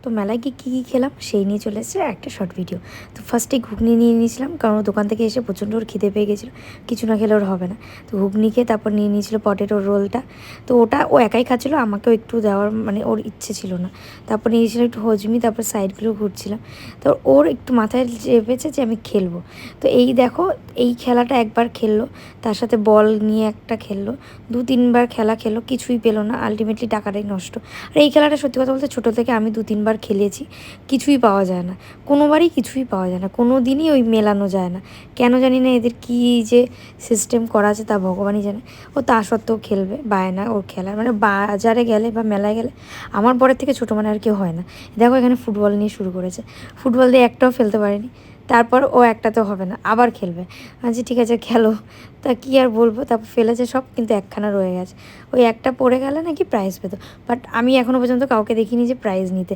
তো মেলায় গিয়ে কী কী খেলাম সেই নিয়ে চলে এসেছে একটা শর্ট ভিডিও। তো ফার্স্টে ঘুগনি নিয়ে নিয়েছিলাম, কারণ ও দোকান থেকে এসে প্রচণ্ড ওর খিদে পেয়ে গেছিলো, কিছু না খেলে ওর হবে না। তো ঘুগনি খেয়ে তারপর নিয়ে নিয়েছিল পটেটোর রোলটা। তো ওটা ও একাই খাচ্ছিলো, আমাকেও একটু দেওয়ার মানে ওর ইচ্ছে ছিল না। তারপর নিয়েছিল একটু হজমি, তারপর সাইডগুলো ঘুরছিলাম। তো ওর একটু মাথায় চেপেছে যে আমি খেলবো। তো এই দেখো, এই খেলাটা একবার খেললো, তার সাথে বল নিয়ে একটা খেললো, 2-3বার খেলা খেলো, কিছুই পেলো না, আলটিমেটলি টাকাটাই নষ্ট। আর এই খেলাটা সত্যি কথা বলতে ছোটো থেকে আমি 2-3বার খেলেছি, কিছুই পাওয়া যায় না, কোনোবারই কিছুই পাওয়া যায় না, কোনো দিনই ওই মেলানো যায় না। কেন জানি না, এদের কী যে সিস্টেম করা আছে তা ভগবানই জানে। ও তা সত্ত্বেও খেলবে, বায়না ওর খেলার, মানে বাজারে গেলে বা মেলায় গেলে আমার পরের থেকে ছোটো মানে আর কেউ হয় না। দেখো এখানে ফুটবল নিয়ে শুরু করেছে, ফুটবল দিয়ে একটাও ফেলতে পারেনি। তারপর ও একটাতেও হবে না, আবার খেলবে। আচ্ছা ঠিক আছে খেলো, তা কী আর বলবো। তারপর ফেলেছে সব, কিন্তু একখানা রয়ে গেছে। ওই একটা পড়ে গেলে নাকি প্রাইজ পেতো, বাট আমি এখনও পর্যন্ত কাউকে দেখিনি যে প্রাইজ নিতে।